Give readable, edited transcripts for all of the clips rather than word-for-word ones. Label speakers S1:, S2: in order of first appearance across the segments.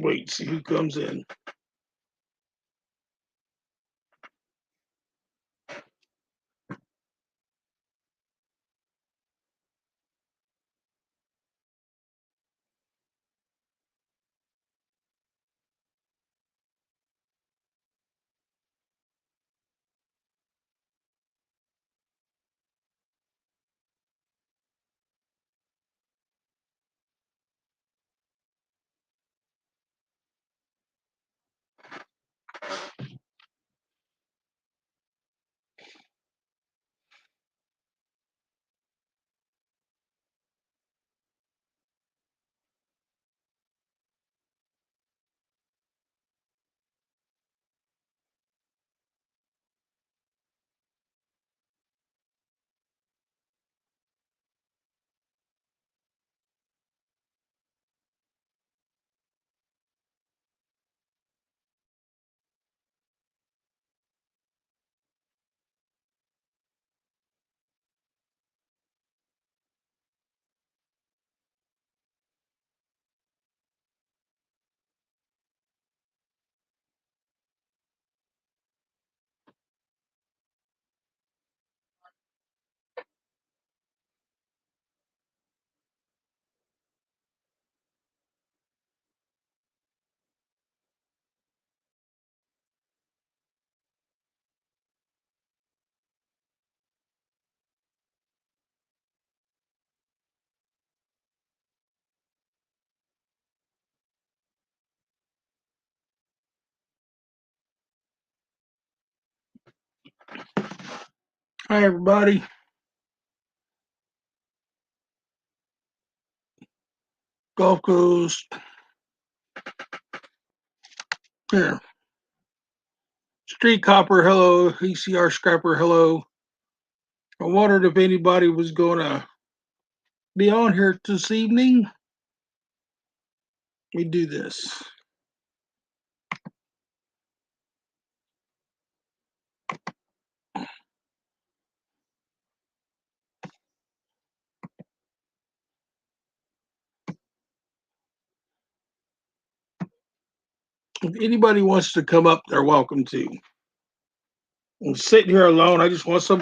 S1: Wait, see who comes in. Hi, everybody. Gulf Coast. Here. Street Copper, hello. ECR Scrapper, hello. I wondered if anybody was going to be on here this evening. We do this. If anybody wants to come up, they're welcome to. I'm sitting here alone. I just want some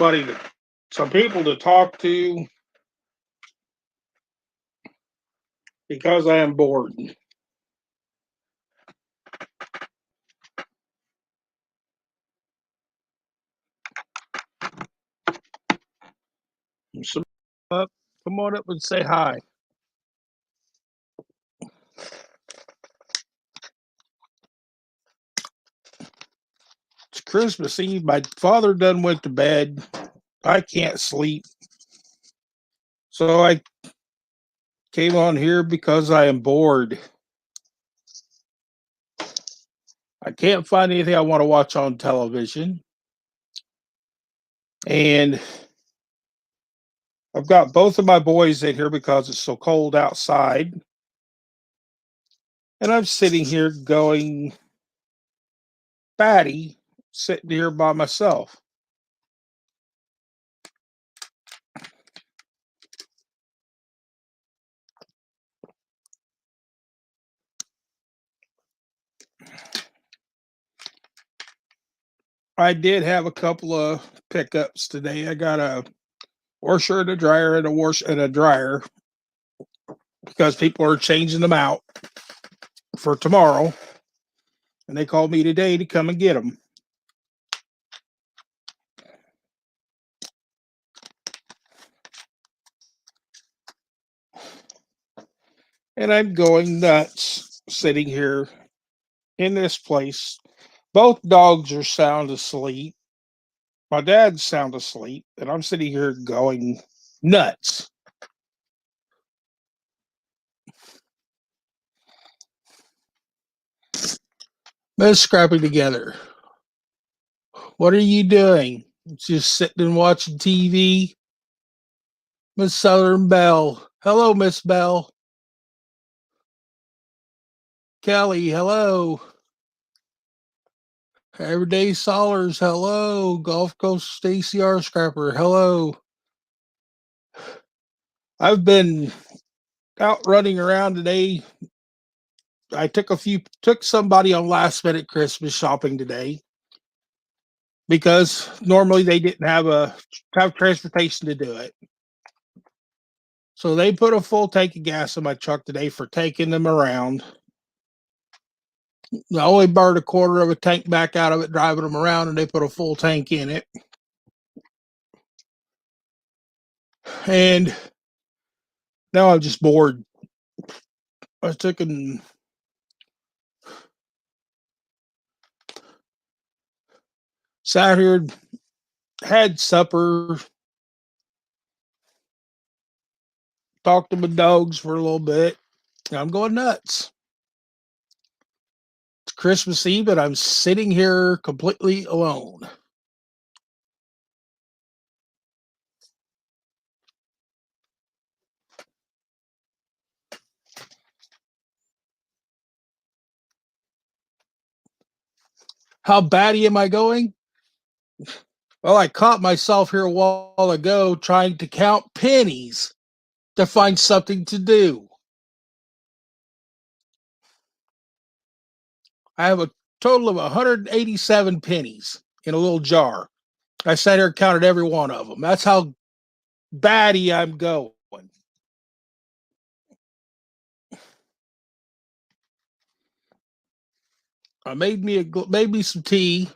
S1: people to talk to because I am bored. So come on up and say hi. It's Christmas Eve. My father done went to bed. I can't sleep. So I came on here because I am bored. I can't find anything I want to watch on television. And I've got both of my boys in here because it's so cold outside. And I'm sitting here going batty, sitting here by myself. I did have a couple of pickups today. I got a washer and a dryer and a wash and a dryer because people are changing them out for tomorrow. And they called me today to come and get them. And I'm going nuts sitting here in this place. Both dogs are sound asleep. My dad's sound asleep, and I'm sitting here going nuts. Let's scrapping together. What are you doing? Just sitting and watching TV? Miss Southern Belle. Hello, Miss Belle. Kelly, hello. Everyday Solars, hello. Gulf Coast ACR Scrapper, hello. I've been out running around today I took somebody on last minute Christmas shopping today because normally they didn't have transportation to do it. So they put a full tank of gas in my truck today for taking them around. I only burned a quarter of a tank back out of it, driving them around, and they put a full tank in it. And now I'm just bored. I took and sat here, had supper, talked to my dogs for a little bit. I'm going nuts. It's Christmas Eve, and I'm sitting here completely alone. How batty am I going? Well, I caught myself here a while ago trying to count pennies to find something to do. I have a total of 187 pennies in a little jar. I sat here and counted every one of them. That's how batty I'm going. I made me some tea.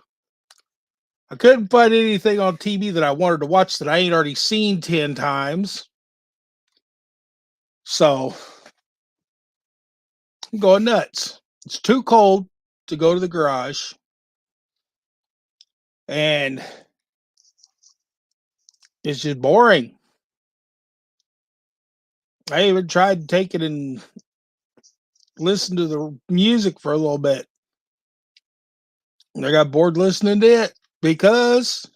S1: I couldn't find anything on TV that I wanted to watch that I ain't already seen 10 times. So I'm going nuts. It's too cold to go to the garage. And it's just boring. I even tried to take it and listen to the music for a little bit. I got bored listening to it because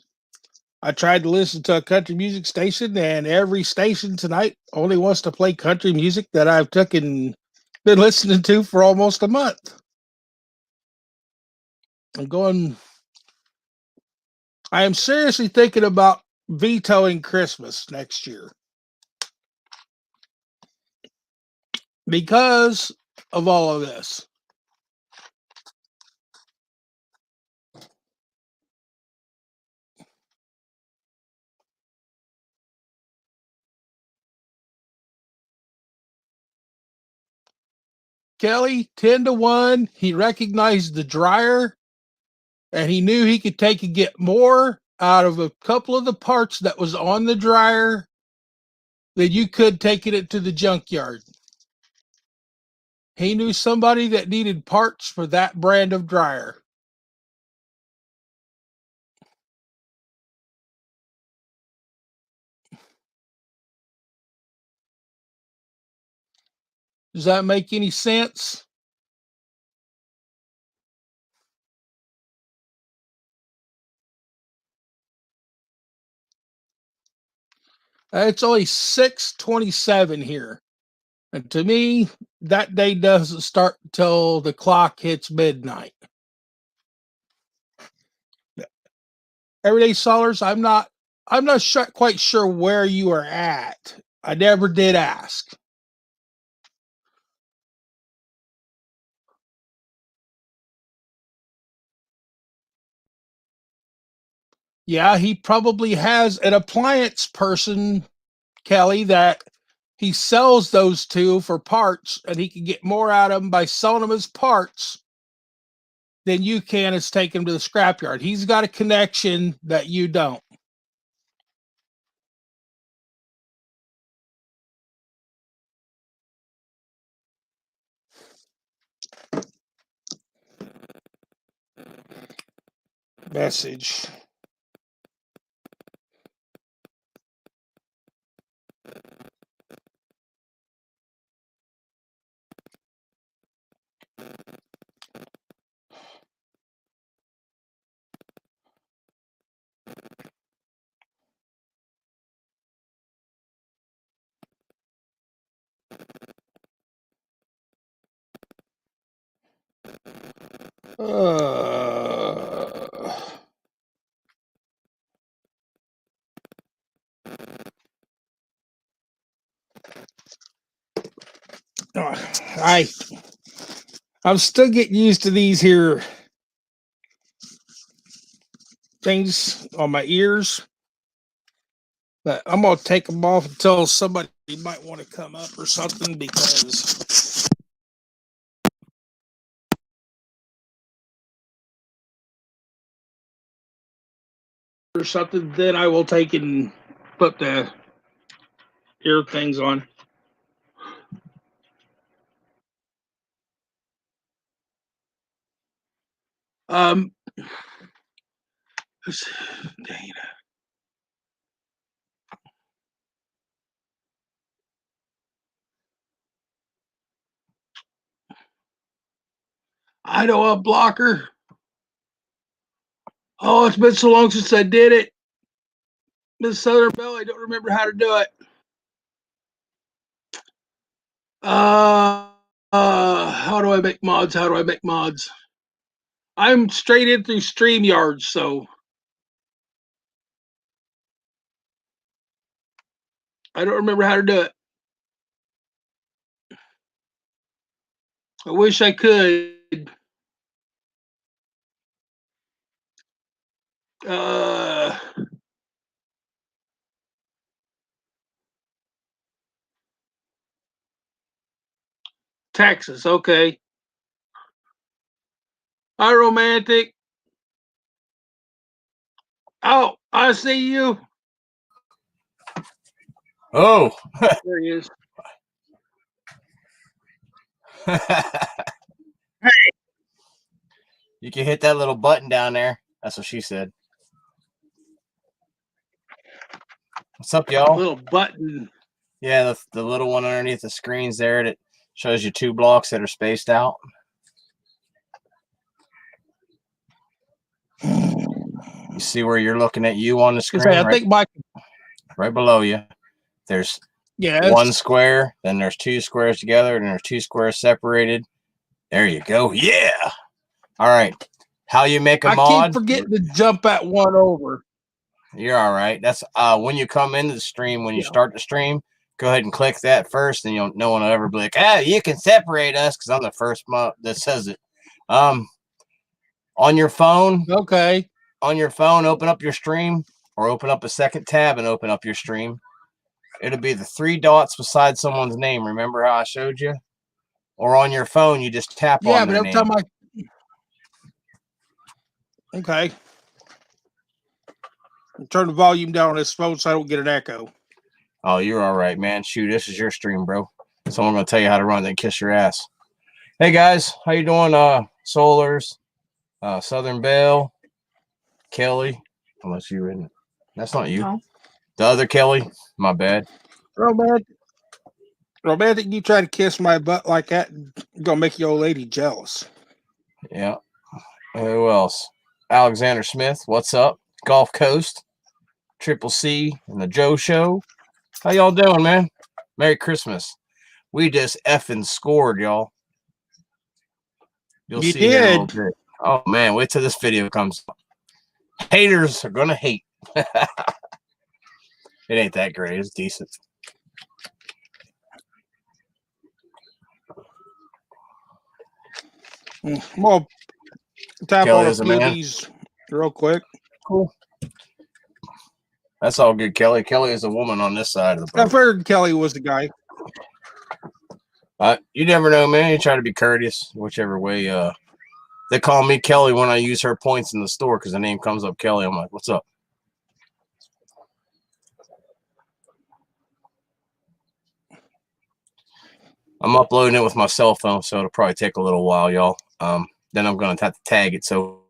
S1: I tried to listen to a country music station, and every station tonight only wants to play country music that I've been listening to for almost a month. I'm going. I am seriously thinking about vetoing Christmas next year because of all of this. Kelly, 10-1. He recognized the dryer, and he knew he could take and get more out of a couple of the parts that was on the dryer than you could taking it to the junkyard. He knew somebody that needed parts for that brand of dryer. Does that make any sense? It's only 6:27 here. And to me, that day doesn't start until the clock hits midnight. Everyday Solars, I'm not quite sure where you are at. I never did ask. Yeah, he probably has an appliance person, Kelly, that he sells those to for parts, and he can get more out of them by selling them as parts than you can as taking them to the scrapyard. He's got a connection that you don't. Message. Uh, I I'm still getting used to these here things on my ears, but I'm gonna take them off until somebody might want to come up or something because or something. Then I will take and put the ear things on. Um, dang it. I know a blocker. Oh, it's been so long since I did it. Miss Southern Belle, I don't remember how to do it. How do I make mods? How do I make mods? I'm straight in through StreamYard, so I don't remember how to do it. I wish I could. Uh, Texas, okay. Hi, romantic. Oh, I see you.
S2: Oh,
S1: There he is.
S2: you can hit that little button down there. That's what she said. What's up, y'all?
S1: Little button.
S2: Yeah, the little one underneath the screens there that shows you 2 blocks that are spaced out. You see where you're looking at you on the screen?
S1: I think Mike.
S2: Right below you. There's
S1: Yes.
S2: 1 square, then there's 2 squares together, and there's 2 squares separated. There you go. Yeah. All right. How you make a mod?
S1: I keep forgetting to jump that one over.
S2: You're all right. That's when you come into the stream, when you start the stream, go ahead and click that first, and no one will ever be like, you can separate us, because I'm the first that says it. On your phone.
S1: Okay.
S2: On your phone, open up your stream, or open up a second tab and open up your stream. It'll be the 3 dots beside someone's name. Remember how I showed you? Or on your phone, you just tap on their name.
S1: Time okay. Turn the volume down on this phone so I don't get an echo.
S2: Oh, you're all right, man. Shoot, this is your stream, bro. Someone's gonna tell you how to run, then kiss your ass. Hey guys, how you doing? Solars, Southern Belle, Kelly. Unless you in, that's not you. No. The other Kelly. My bad.
S1: Romantic, you try to kiss my butt like that, gonna make your old lady jealous.
S2: Yeah. Who else? Alexander Smith. What's up? Gulf Coast, Triple C, and the Joe Show. How y'all doing, man? Merry Christmas. We just effing scored, y'all. You'll see did. Here in a little bit. Oh man, wait till this video comes up. Haters are gonna hate. It ain't that great. It's decent.
S1: Well, tap Kelly on a few of these real quick.
S2: Cool. That's all good, Kelly. Kelly is a woman on this side of the boat.
S1: I've heard Kelly was the guy.
S2: You never know, man. You try to be courteous, whichever way. They call me Kelly when I use her points in the store because the name comes up Kelly. I'm like, what's up? I'm uploading it with my cell phone, so it'll probably take a little while, y'all. Then I'm going to have to tag it. So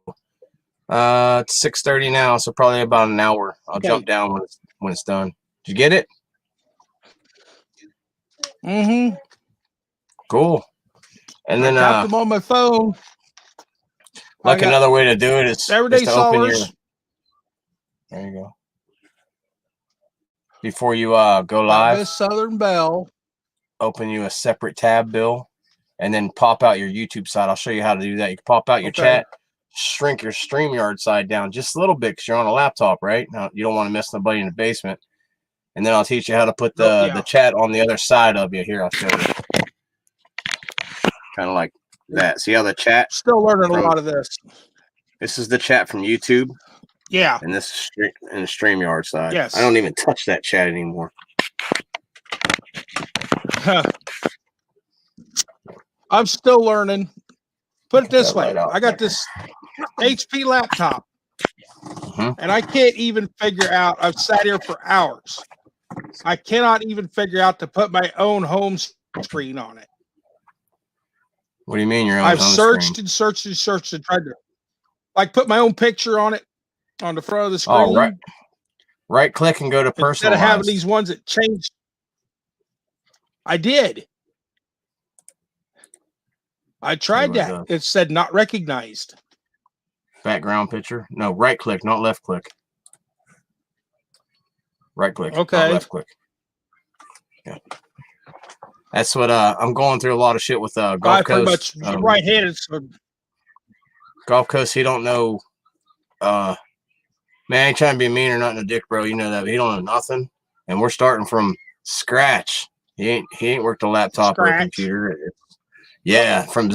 S2: it's 6:30 now, so probably about an hour. I'll jump down when it's done. Did you get it?
S1: Mm-hmm.
S2: Cool. And then
S1: I tapped them on my phone.
S2: Like another way to do it is
S1: everyday
S2: to open your. There you go. Before you go live,
S1: Miss Southern Belle.
S2: Open you a separate tab, Bill, and then pop out your YouTube side. I'll show you how to do that. You can pop out your chat, shrink your StreamYard side down just a little bit because you're on a laptop, right? Now, you don't want to miss nobody in the basement. And then I'll teach you how to put the chat on the other side of you. Here, I'll show you. Kind of like that. See how the chat
S1: Still learning a
S2: from
S1: lot of this.
S2: this is the chat from YouTube,
S1: Yeah.
S2: and this is in the StreamYard side.
S1: Yes.
S2: I don't even touch that chat anymore.
S1: I'm still learning. Put it this
S2: That light
S1: way.
S2: out
S1: I got
S2: there.
S1: this HP laptop,
S2: Mhm.
S1: and I can't even figure out. I've sat here for hours. I cannot even figure out to put my own home screen on it.
S2: What do you mean your own
S1: I've
S2: home
S1: searched
S2: screen?
S1: and searched and searched and tried to, like, put my own picture on it on the front of the screen.
S2: Oh, right click and go to
S1: Instead of having
S2: personalize.
S1: these ones that change. I did. I tried
S2: what it
S1: that.
S2: does.
S1: It said not recognized.
S2: Background picture. No, right click, not left click. Right click,
S1: Okay.
S2: not left click. Yeah. That's what I'm going through a lot of shit with Gulf
S1: I pretty
S2: Coast.
S1: much right-handed. So
S2: Gulf Coast, he don't know. Man, I ain't trying to be mean or nothing to Dick, bro. You know that, but he don't know nothing. And we're starting from scratch. He ain't worked a laptop or a
S1: Scratch.
S2: computer. Yeah, from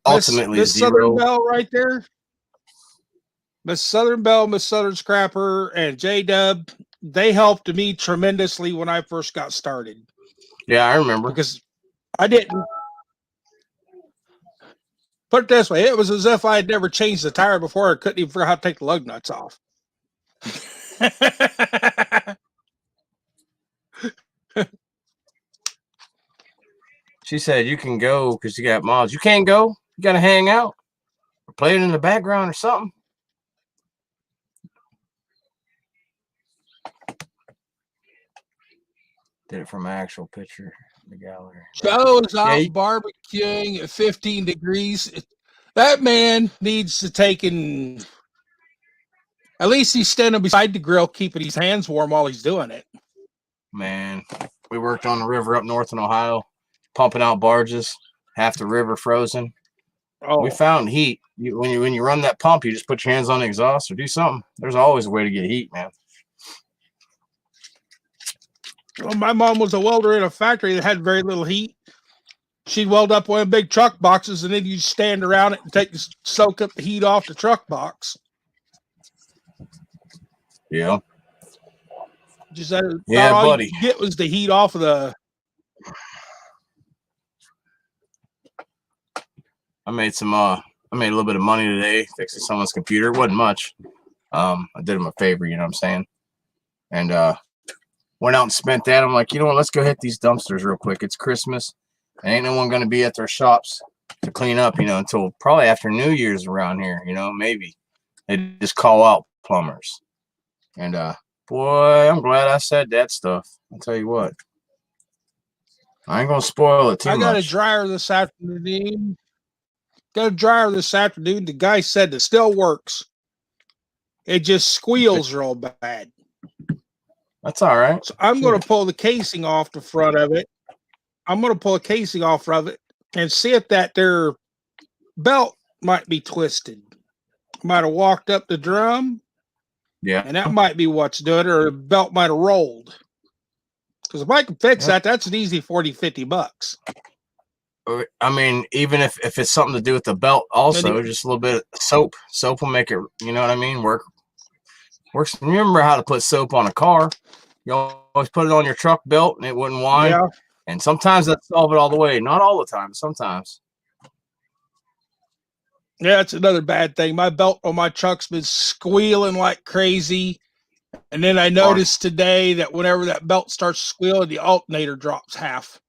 S2: ultimately
S1: Miss
S2: zero.
S1: Southern Belle right there. Miss Southern Belle, Miss Southern Scrapper, and J Dub, they helped me tremendously when I first got started.
S2: Yeah, I remember.
S1: Because I didn't. Put it this way, it was as if I had never changed the tire before. I couldn't even figure out how to take the lug nuts off.
S2: She said you can go because you got mods. You can't go. You got to hang out or play it in the background or something. Did it from an actual picture in the gallery.
S1: Joe is out barbecuing at 15 degrees. That man needs to take in. At least he's standing beside the grill, keeping his hands warm while he's doing it.
S2: Man, we worked on the river up north in Ohio, pumping out barges, half the river frozen.
S1: Oh,
S2: We found heat. When you run that pump, you just put your hands on the exhaust or do something. There's always a way to get heat, man.
S1: well, my mom was a welder in a factory that had very little heat. She'd weld up one of the big truck boxes, and then you'd stand around it and soak up the heat off the truck box.
S2: Yeah.
S1: Just that
S2: Yeah,
S1: all
S2: buddy.
S1: you could get was the heat off of the.
S2: I made a little bit of money today fixing someone's computer. It wasn't much. I did him a favor, you know what I'm saying? And went out and spent that. I'm like, you know what? Let's go hit these dumpsters real quick. It's Christmas. And ain't no one going to be at their shops to clean up, until probably after New Year's around here, maybe. They just call out plumbers. And boy, I'm glad I said that stuff. I'll tell you what. I ain't going to spoil it too much.
S1: I got a dryer this afternoon. The guy said it still works. It just squeals real bad.
S2: That's all right.
S1: So I'm going to pull the casing off the front of it. I'm going to pull a casing off of it and see if that their belt might be twisted. Might have walked up the drum.
S2: Yeah.
S1: And that might be what's doing it, or the belt might have rolled. Because if I can fix that, that's an easy $40-$50.
S2: I mean, even if it's something to do with the belt also, just a little bit of soap. Soap will make it, you know what I mean, works. Remember how to put soap on a car. You always put it on your truck belt and it wouldn't whine.
S1: Yeah.
S2: And sometimes that solve it all the way. Not all the time, sometimes.
S1: Yeah, that's another bad thing. My belt on my truck's been squealing like crazy. And then I noticed today that whenever that belt starts squealing, the alternator drops half.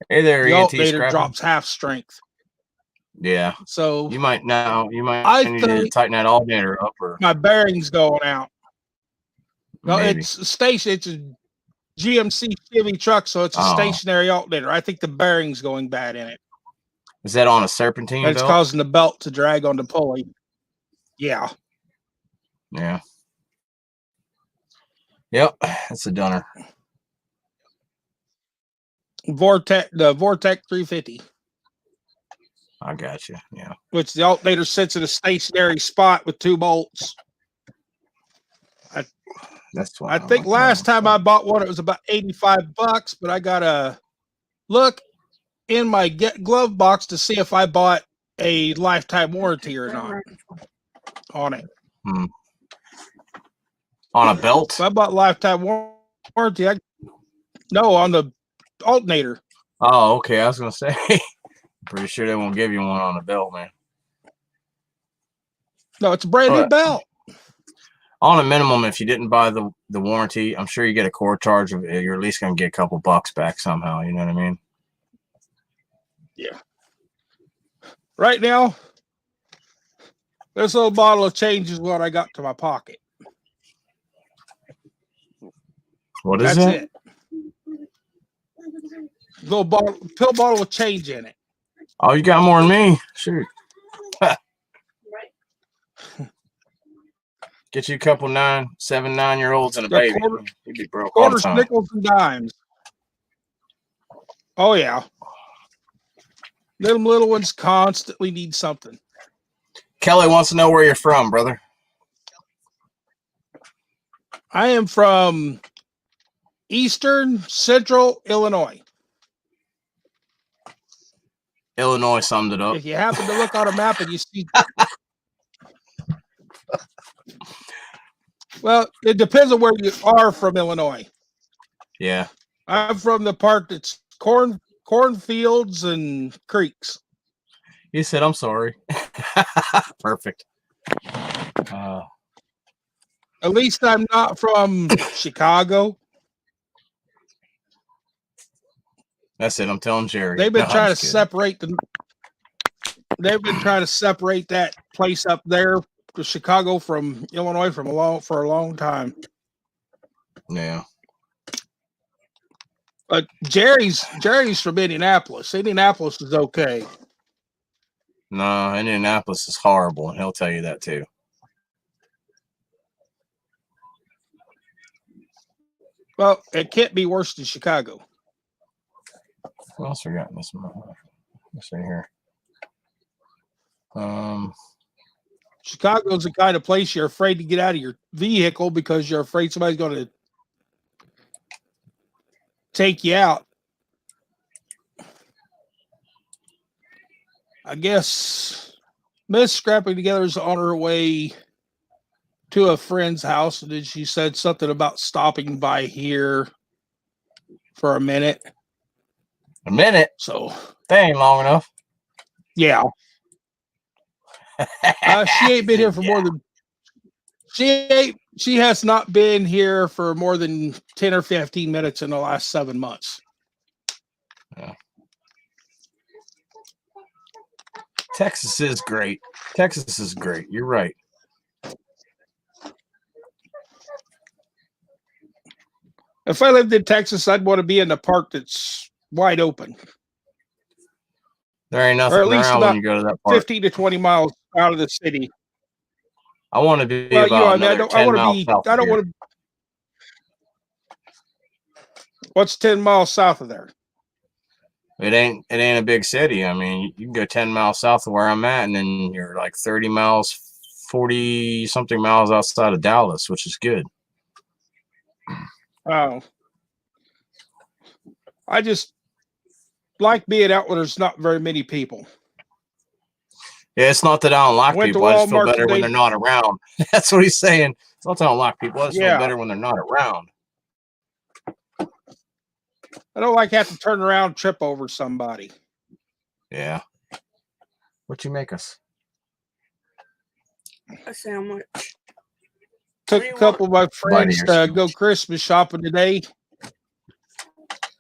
S2: Hey there,
S1: the
S2: ENT
S1: alternator
S2: Scrappy.
S1: drops half strength.
S2: Yeah.
S1: So
S2: you might
S1: I
S2: need to tighten that alternator up, or
S1: my bearing's going out. No,
S2: maybe.
S1: it's a station. It's a GMC Chevy truck, so it's a stationary alternator. I think the bearing's going bad in it.
S2: Is that on a serpentine
S1: That's
S2: belt?
S1: causing the belt to drag on the pulley. Yeah.
S2: Yeah. Yep, that's a dunner.
S1: The Vortec 350.
S2: I got you. Yeah.
S1: Which the alternator sits in a stationary spot with 2 bolts.
S2: That's what
S1: I think last time I bought one, it was about $85, but I got a look. in my glove box to see if I bought a lifetime warranty or not on it.
S2: On a belt?
S1: If I bought lifetime warranty, no, on the alternator.
S2: Oh, okay. I was gonna say, pretty sure they won't give you one on a belt, man.
S1: No, it's a brand new belt.
S2: On a minimum, if you didn't buy the warranty, I'm sure you get a core charge of it. You're at least gonna get a couple bucks back somehow. You know what I mean?
S1: Yeah. Right now, this little bottle of change is what I got to my pocket.
S2: What is
S1: That's
S2: it?
S1: Little pill bottle with change in it.
S2: Oh, you got more than me. Shoot. Get you a couple 7, 9-year-olds and a baby. You'd be broke all the
S1: Quarters,
S2: time.
S1: nickels, and dimes. Oh yeah. Them little ones constantly need something.
S2: Kelly wants to know where you're from, brother.
S1: I am from Eastern Central Illinois.
S2: Illinois summed it up.
S1: If you happen to look on a map and you see, well, it depends on where you are from Illinois.
S2: Yeah,
S1: I'm from the part that's cornfields and creeks.
S2: He said, "I'm sorry." Perfect.
S1: At least I'm not from Chicago.
S2: That's it. I'm telling Jerry.
S1: They've been trying to separate They've been trying to separate that place up there to Chicago from Illinois for a long time.
S2: Yeah.
S1: But Jerry's from Indianapolis. Indianapolis is okay.
S2: No, Indianapolis is horrible, and he'll tell you that too.
S1: Well, it can't be worse than Chicago.
S2: What else we got in this one? Let's see here.
S1: Chicago's the kind of place you're afraid to get out of your vehicle because you're afraid somebody's going to take you out. I guess Miss Scrapping Together is on her way to a friend's house, and then she said something about stopping by here for a minute.
S2: A minute?
S1: So
S2: that ain't long enough.
S1: Yeah. She ain't been here for more than she has not been here for more than 10 or 15 minutes in the last 7 months.
S2: Yeah. Texas is great. Texas is great. You're right.
S1: If I lived in Texas, I'd want to be in the park that's wide open.
S2: There ain't nothing around when you go to that park.
S1: 15 to 20 miles out of the city.
S2: I want to be about another 10 miles south of here.
S1: What's 10 miles south of there?
S2: It ain't a big city. I mean, you can go 10 miles south of where I'm at, and then you're like 30 miles, 40 something miles outside of Dallas, which is good.
S1: Oh, I just like being out where there's not very many people.
S2: Yeah, it's not that I don't like people. I just feel better when they're not around. That's what he's saying. It's not that I don't like people. I just feel better when they're not around.
S1: I don't like having to turn around and trip over somebody.
S2: Yeah. What'd you make us?
S3: A sandwich.
S1: Took a couple of my friends to go Christmas shopping today.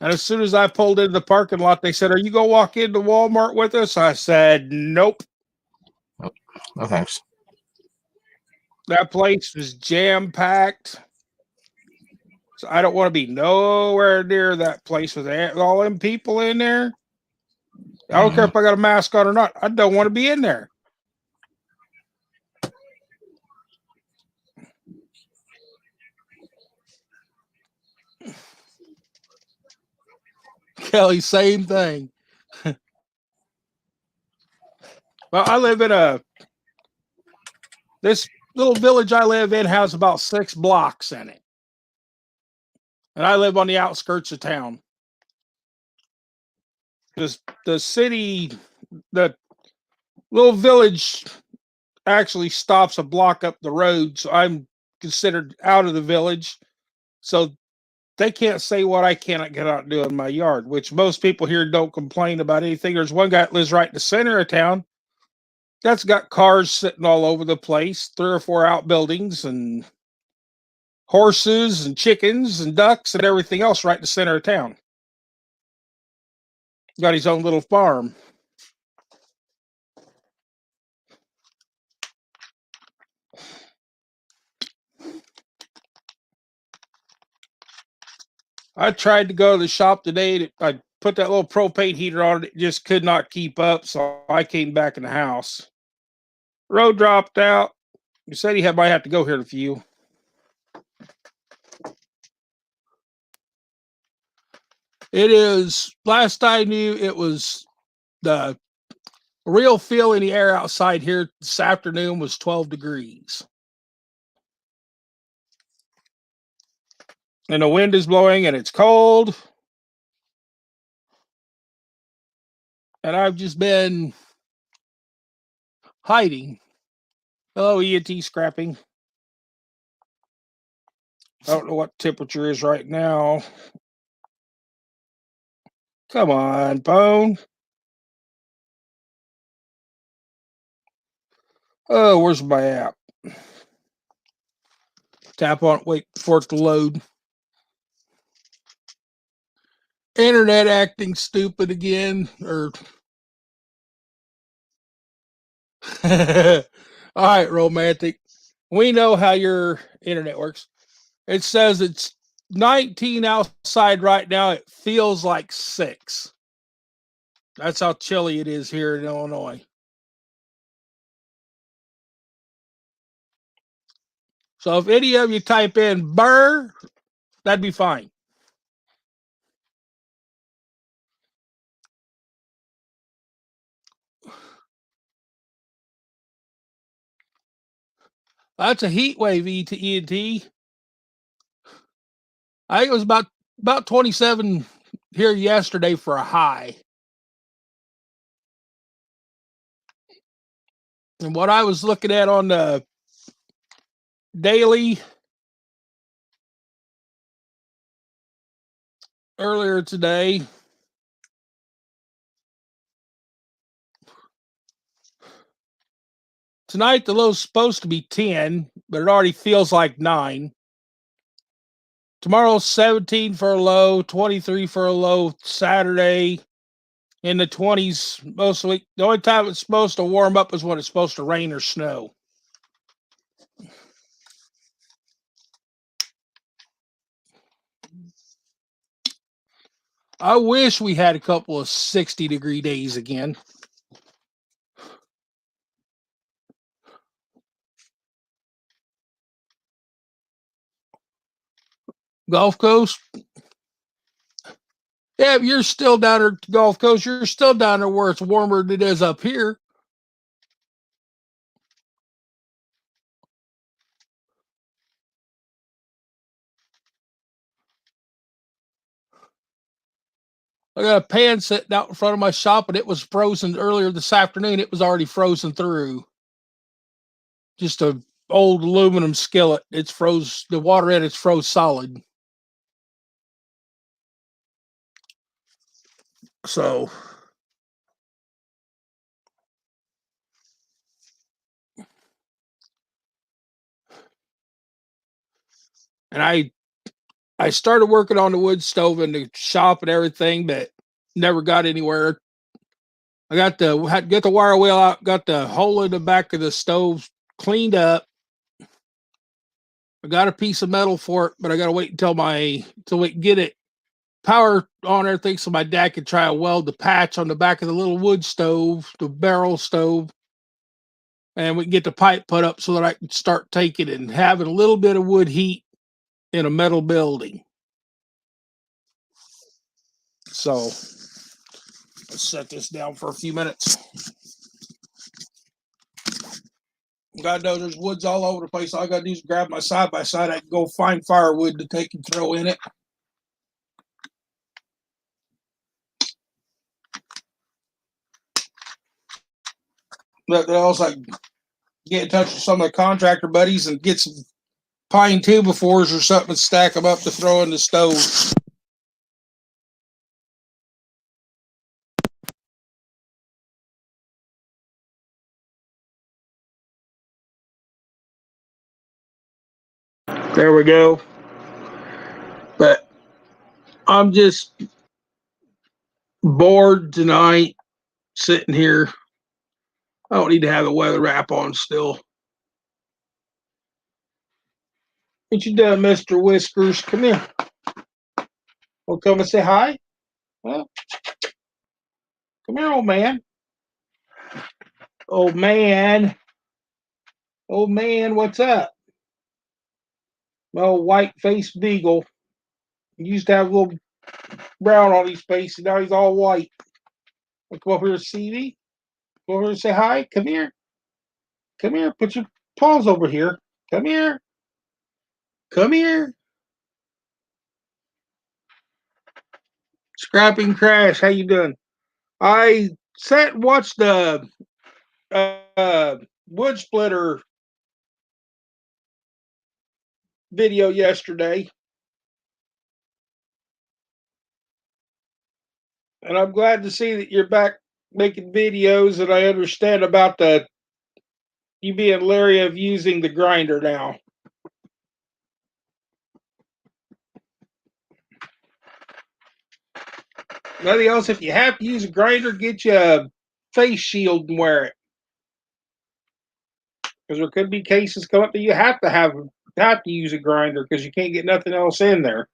S1: And as soon as I pulled into the parking lot, they said, "Are you going to walk into Walmart with us?" I said, "Nope."
S2: No, thanks.
S1: That place was jam-packed. So I don't want to be nowhere near that place with all them people in there. I don't care if I got a mask on or not. I don't want to be in there. Kelly, same thing. Well, I live in this little village I live in has about 6 blocks in it. And I live on the outskirts of town. Just the city, the little village actually stops a block up the road, so I'm considered out of the village. So they can't say what I cannot get out and do in my yard, which most people here don't complain about anything. There's one guy that lives right in the center of town that's got cars sitting all over the place, 3 or 4 outbuildings and horses and chickens and ducks and everything else right in the center of town. Got his own little farm. I tried to go to the shop today. I put that little propane heater on it. It just could not keep up. So I came back in the house. Road dropped out. He said might have to go here in a few. It is, last I knew, it was the real feel in the air outside here this afternoon was 12 degrees. And the wind is blowing and it's cold. And I've just been hiding. Hello, ENT scrapping. I don't know what temperature is right now. Come on, Bone. Oh, where's my app? Tap on it, wait for it to load. Internet acting stupid again, or all right, romantic. We know how your internet works. It says it's 19 outside right now. It feels like 6. That's how chilly it is here in Illinois. So if any of you type in "burr," that'd be fine. That's a heat wave, ENT. I think it was about 27 here yesterday for a high. And what I was looking at on the daily earlier today, tonight the low's supposed to be 10, but it already feels like 9. Tomorrow's 17 for a low, 23 for a low Saturday, in the 20s most of the week. The only time it's supposed to warm up is when it's supposed to rain or snow. I wish we had a couple of 60-degree days again. Gulf Coast. Yeah, you're still down there at the Gulf Coast. You're still down there where it's warmer than it is up here. I got a pan sitting out in front of my shop, and it was frozen earlier this afternoon. It was already frozen through. Just a old aluminum skillet. It's froze. The water in it's froze solid. So, and I started working on the wood stove in the shop and everything, but never got anywhere. I had to get the wire wheel out, got the hole in the back of the stove cleaned up. I got a piece of metal for it, but I got to wait until we can get it power on everything so my dad can try to weld the patch on the back of the little wood stove, the barrel stove, and we can get the pipe put up so that I can start taking and having a little bit of wood heat in a metal building. So let's set this down for a few minutes. God knows there's woods all over the place. All I gotta do is grab my side by side. I can go find firewood to take and throw in it. But also like get in touch with some of the contractor buddies and get some pine 2x4s or something and stack them up to throw in the stove. There we go. But I'm just bored tonight, sitting here. I don't need to have the weather wrap on still. What you done, Mr. Whiskers? Come here. Well, come and say hi. Well, come here, old man. Old man. Old man, what's up? Oh, white-faced beagle. He used to have a little brown on his face, and now he's all white. Well, come over here, see me. Come over here and say hi. Come here. Come here. Put your paws over here. Come here. Come here. Scrapping Crash, how you doing? I sat and watched the wood splitter video yesterday, and I'm glad to see that you're back making videos, and I understand about the you being leery of using the grinder now. Nothing else. If you have to use a grinder, get you a face shield and wear it, because there could be cases come up that you have to use a grinder because you can't get nothing else in there.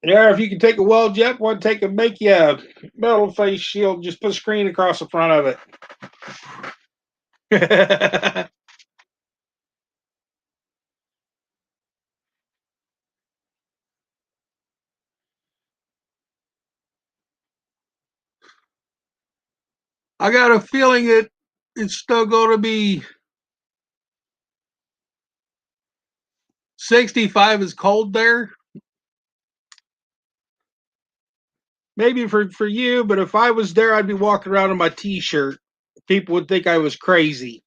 S1: Yeah, if you can take a weld jet one, make you a metal face shield. Just put a screen across the front of it. I got a feeling it's still going to be 65 is cold there. Maybe for you, but if I was there, I'd be walking around in my t-shirt. People would think I was crazy.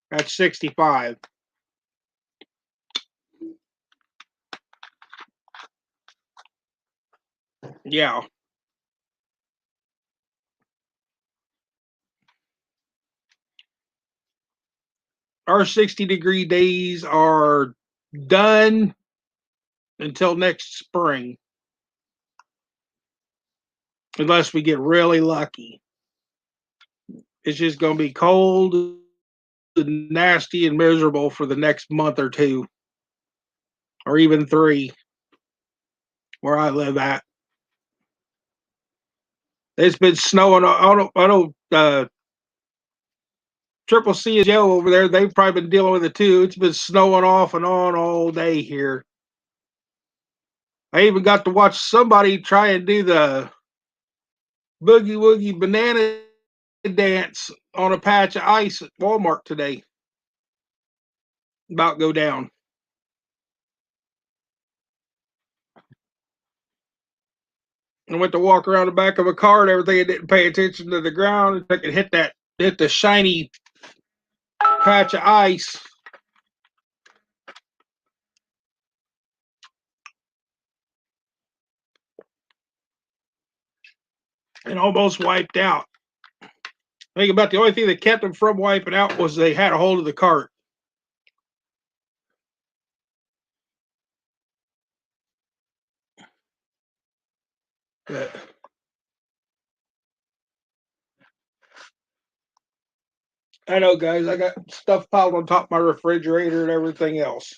S1: That's 65. Yeah. Our 60-degree days are done until next spring. Unless we get really lucky. It's just going to be cold and nasty and miserable for the next month or two. Or even 3. Where I live at. It's been snowing. I don't Triple C and Joe over there, they've probably been dealing with it too. It's been snowing off and on all day here. I even got to watch somebody try and do the boogie woogie banana dance on a patch of ice at Walmart today. About go down. I went to walk around the back of a car and everything and didn't pay attention to the ground. I could hit the shiny patch of ice. And almost wiped out. I think about the only thing that kept them from wiping out was they had a hold of the cart. But I know, guys, I got stuff piled on top of my refrigerator and everything else.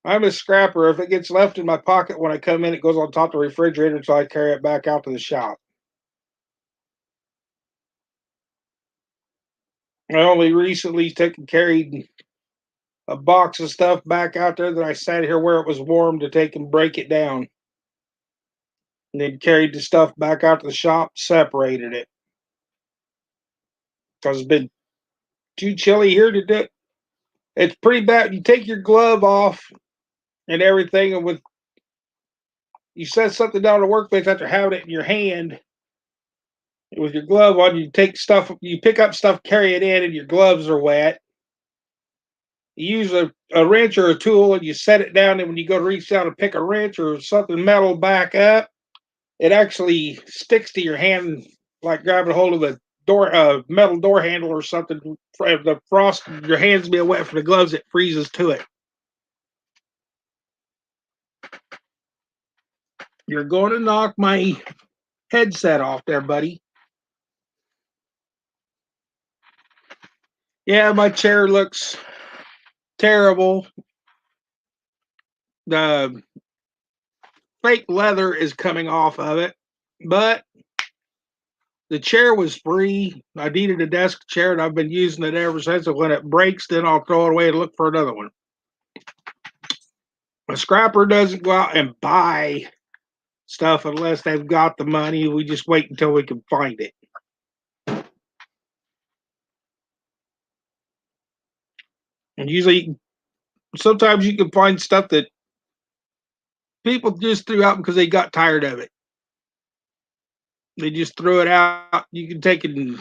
S1: I'm a scrapper. If it gets left in my pocket when I come in, it goes on top of the refrigerator until I carry it back out to the shop. I only recently carried a box of stuff back out there that I sat here where it was warm to take and break it down. and then carried the stuff back out to the shop, separated it because it's been too chilly here to do. It's pretty bad. You take your glove off and everything, and with you set something down the workbench after having it in your hand with your glove on. You take stuff, you pick up stuff, carry it in, and your gloves are wet. You use a wrench or a tool, and you set it down. And when you go to reach down and pick a wrench or something metal back up, it actually sticks to your hand like grabbing a hold of a door, metal door handle or something. If the frost, your hands being wet for the gloves, it freezes to it. You're going to knock my headset off there, buddy. Yeah, my chair looks terrible. The fake leather is coming off of it, but the chair was free. I needed a desk chair, and I've been using it ever since. And when it breaks, then I'll throw it away and look for another one. A scrapper doesn't go out and buy stuff unless they've got the money. We just wait until we can find it. And usually, sometimes you can find stuff that people just threw out because they got tired of it. They just threw it out. You can take it and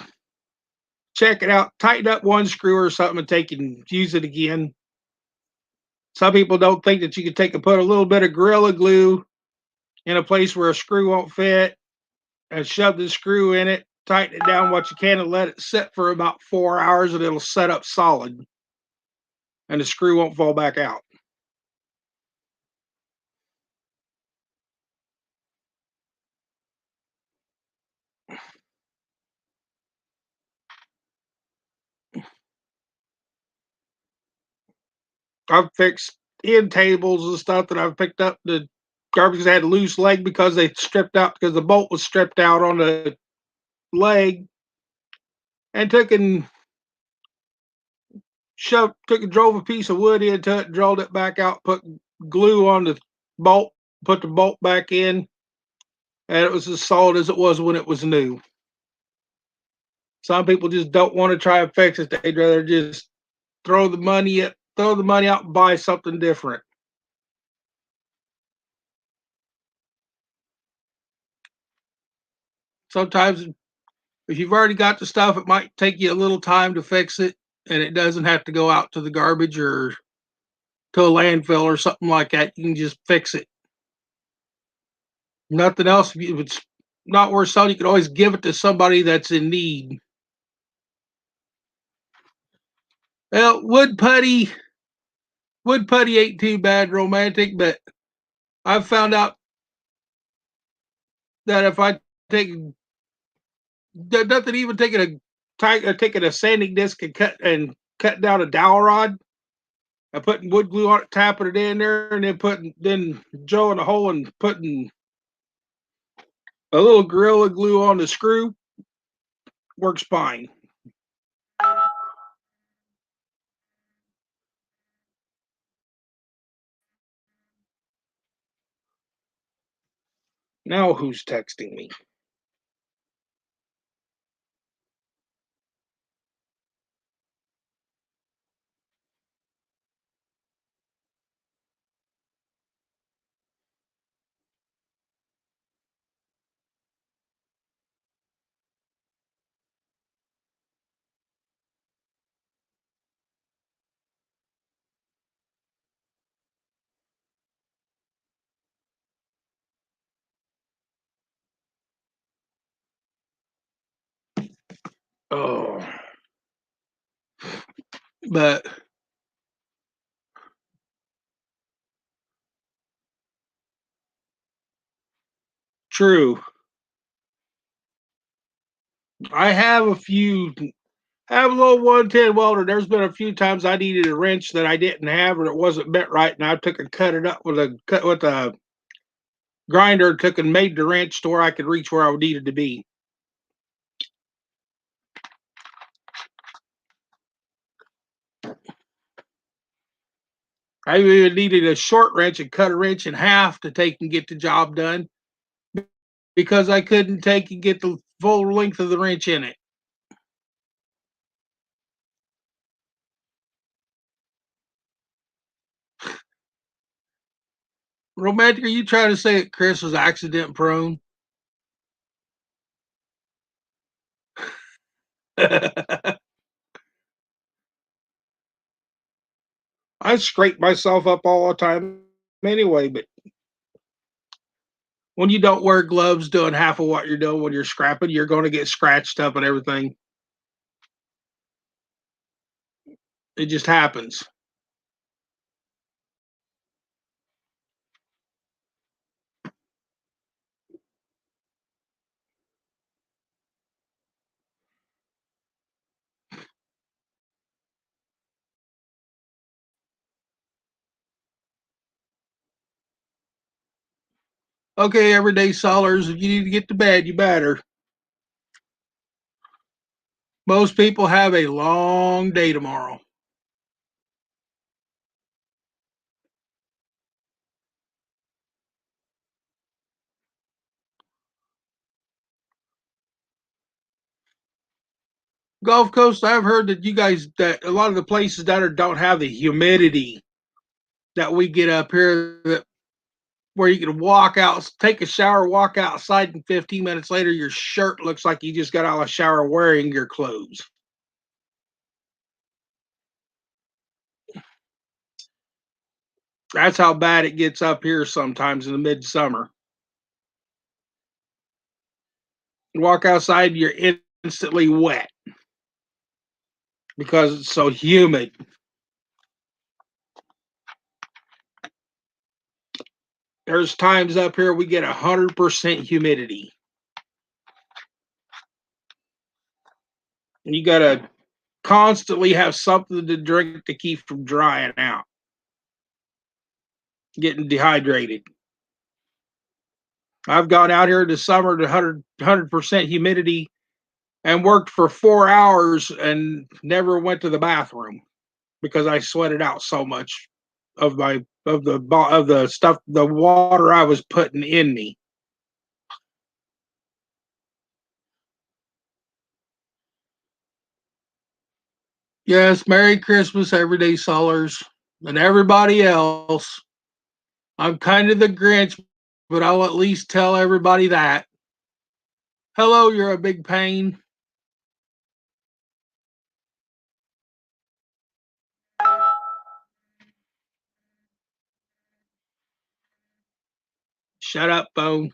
S1: check it out, tighten up one screw or something, and take it and use it again. Some people don't think that you can take and put a little bit of Gorilla Glue in a place where a screw won't fit and shove the screw in it, tighten it down what you can, and let it sit for about 4 hours, and it'll set up solid and the screw won't fall back out. I've fixed end tables and stuff that I've picked up. The garbage had a loose leg because they stripped out, because the bolt was stripped out on the leg, and took and drove a piece of wood into it, drilled it back out, put glue on the bolt, put the bolt back in, and it was as solid as it was when it was new. Some people just don't want to try and fix it. They'd rather just throw the money out and buy something different. Sometimes if you've already got the stuff, it might take you a little time to fix it, and it doesn't have to go out to the garbage or to a landfill or something like that. You can just fix it. Nothing else. If it's not worth selling, you can always give it to somebody that's in need. Well, wood putty ain't too bad romantic, but I've found out that if I take nothing, even taking a sanding disc and cut down a dowel rod, and putting wood glue on it, tapping it in there, and then drilling a hole and putting a little Gorilla Glue on the screw, works fine. Now who's texting me? Oh, but true. I have have a little 110 welder. There's been a few times I needed a wrench that I didn't have, or it wasn't bent right, and I took and cut it up with a grinder, took and made the wrench to where I could reach where I needed to be. I even needed a short wrench and cut a wrench in half to take and get the job done, because I couldn't take and get the full length of the wrench in it. Romantic, are you trying to say that Chris was accident prone? I scrape myself up all the time anyway, but when you don't wear gloves doing half of what you're doing when you're scrapping, you're going to get scratched up and everything. It just happens. Okay, everyday sellers, if you need to get to bed, you better. Most people have a long day tomorrow. Gulf Coast, I've heard that you guys, that a lot of the places that are don't have the humidity that we get up here, that where you can walk out, take a shower, walk outside, and 15 minutes later, your shirt looks like you just got out of a shower wearing your clothes. That's how bad it gets up here sometimes in the midsummer. You walk outside, you're instantly wet because it's so humid. There's times up here we get 100% humidity. And you got to constantly have something to drink to keep from drying out, getting dehydrated. I've gone out here in the summer to 100% humidity and worked for 4 hours and never went to the bathroom because I sweated out so much of the stuff, the water I was putting in me. Yes, Merry Christmas, everyday sellers, and everybody else. I'm kind of the Grinch, but I'll at least tell everybody that. Hello, you're a big pain. Shut up, phone.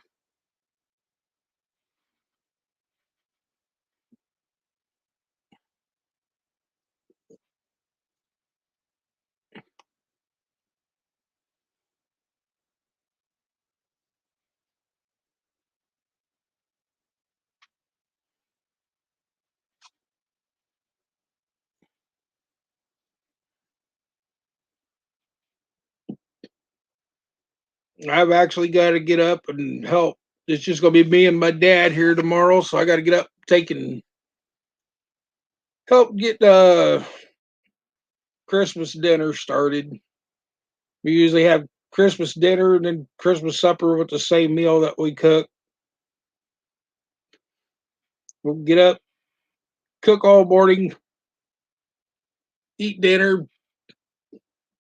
S1: I've actually got to get up and help. It's just going to be me and my dad here tomorrow, so I got to get up, take and help get Christmas dinner started. We usually have Christmas dinner and then Christmas supper with the same meal that we cook. We'll get up, cook all morning, eat dinner,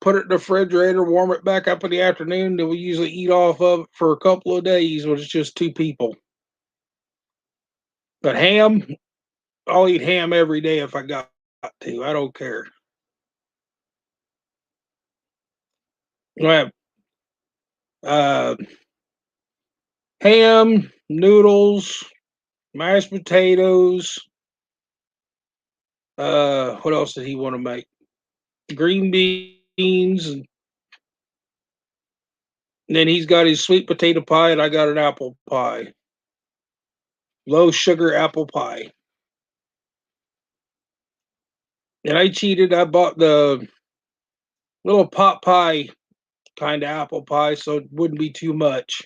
S1: put it in the refrigerator, warm it back up in the afternoon. Then we usually eat off of it for a couple of days when it's just two people. But ham, I'll eat ham every day if I got to. I don't care. I have uh, ham, noodles, mashed potatoes. What else did he want to make? Green beans, and then he's got his sweet potato pie, and I got an apple pie, low sugar apple pie. And I cheated. I bought the little pot pie kind of apple pie, so it wouldn't be too much.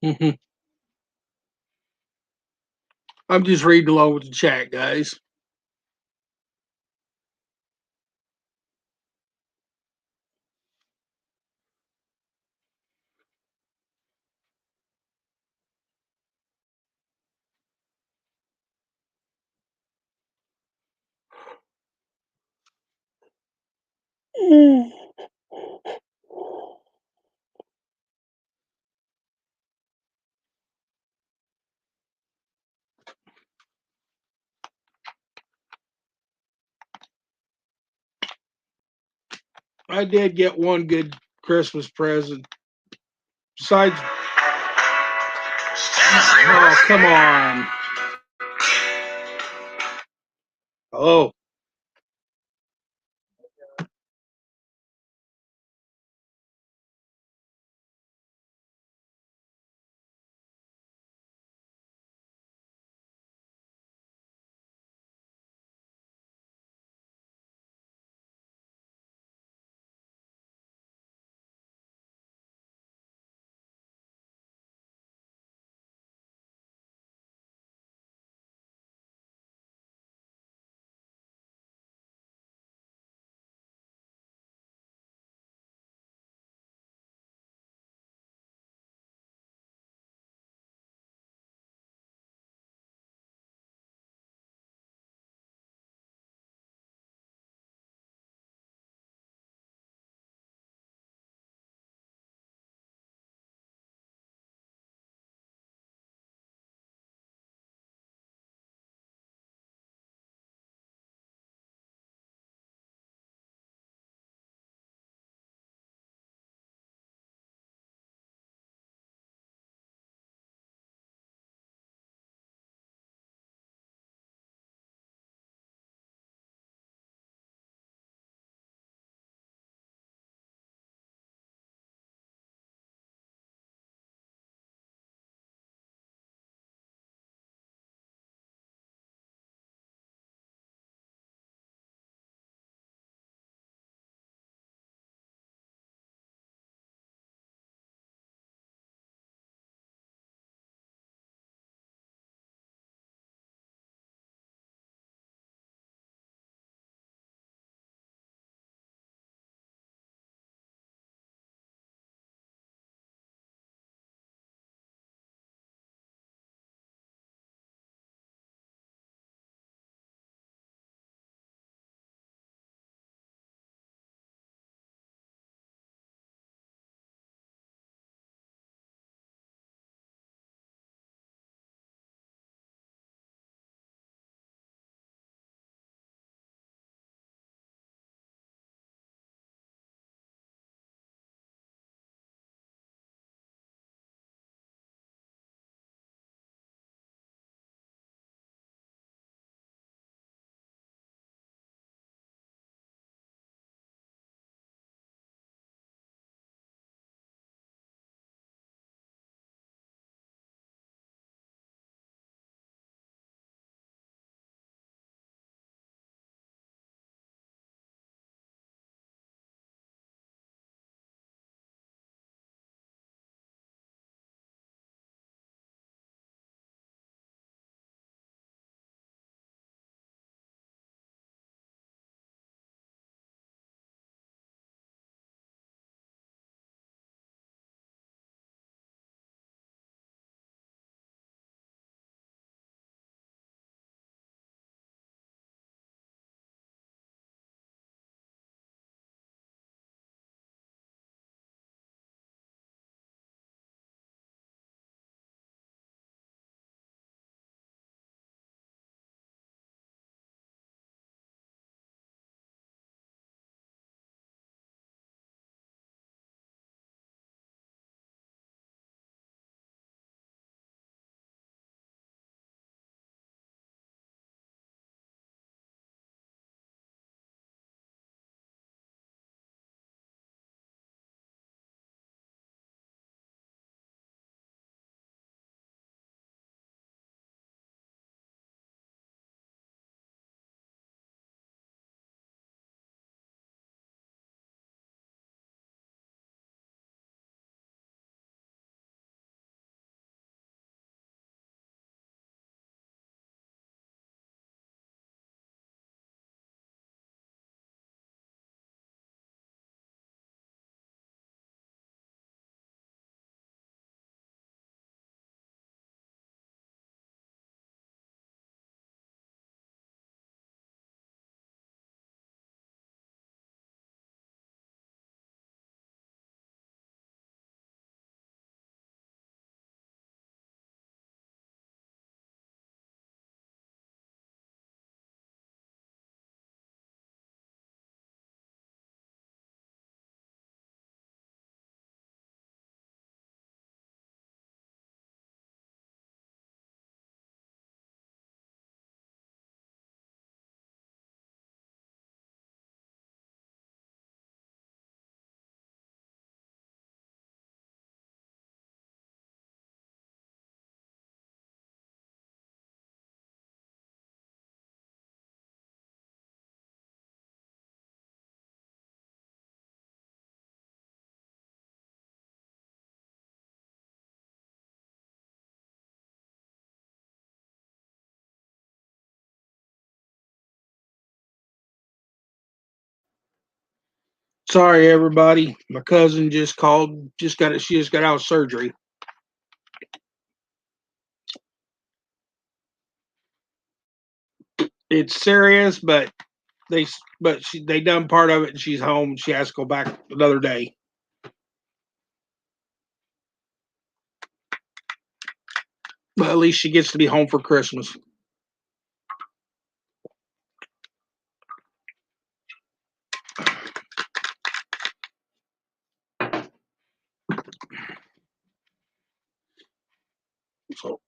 S1: Mhm. I'm just reading along with the chat, guys. I did get one good Christmas present. Besides, oh, come on. Oh, Sorry, everybody. My cousin just called. She just got out of surgery. It's serious, but they done part of it, and she's home. She has to go back another day. But at least she gets to be home for Christmas. So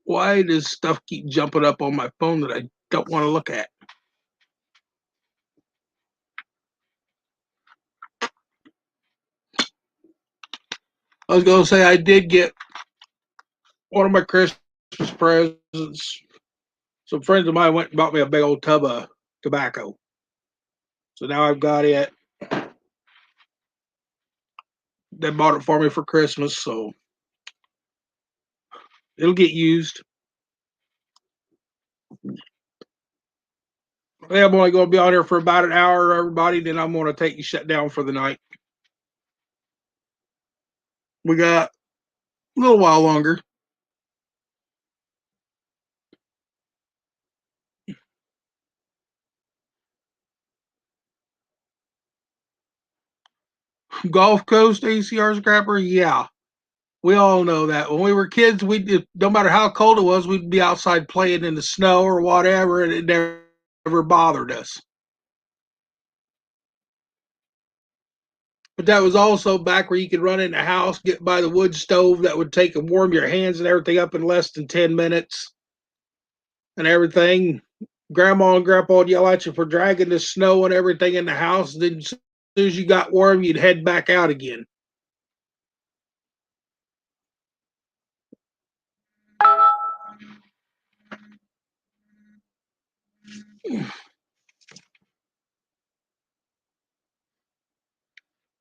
S1: why does stuff keep jumping up on my phone that I don't want to look at? I was gonna say I did get one of my Christmas presents. Some friends of mine went and bought me a big old tub of tobacco. So now I've got it. They bought it for me for Christmas, so it'll get used. Hey, I'm only going to be on here for about an hour, everybody. Then I'm going to take you shut down for the night. We got a little while longer. Gulf Coast ACR scrapper, yeah. We all know that. When we were kids, we did, no matter how cold it was, we'd be outside playing in the snow or whatever, and it never bothered us. But that was also back where you could run in the house, get by the wood stove that would take and warm your hands and everything up in less than 10 minutes and everything. Grandma and Grandpa would yell at you for dragging the snow and everything in the house. Then as soon as you got warm, you'd head back out again.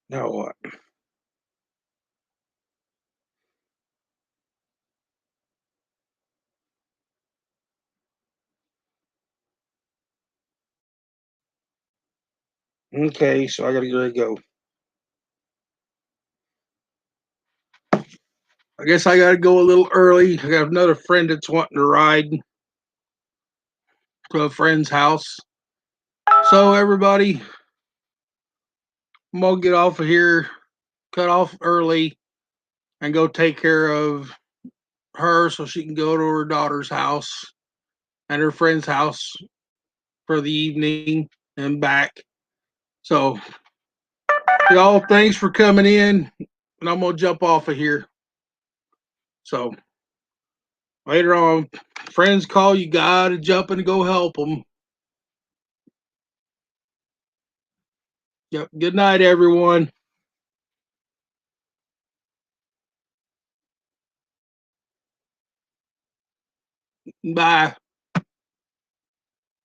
S1: Now what? Okay, so I gotta let it go. I guess I gotta go a little early. I got another friend that's wanting to ride to a friend's house. So everybody, I'm gonna get off of here, cut off early, and go take care of her so she can go to her daughter's house and her friend's house for the evening and back. So y'all, thanks for coming in, and I'm gonna jump off of here. So later on, friends call, you gotta jump in and go help them. Yep. Good night, everyone. Bye.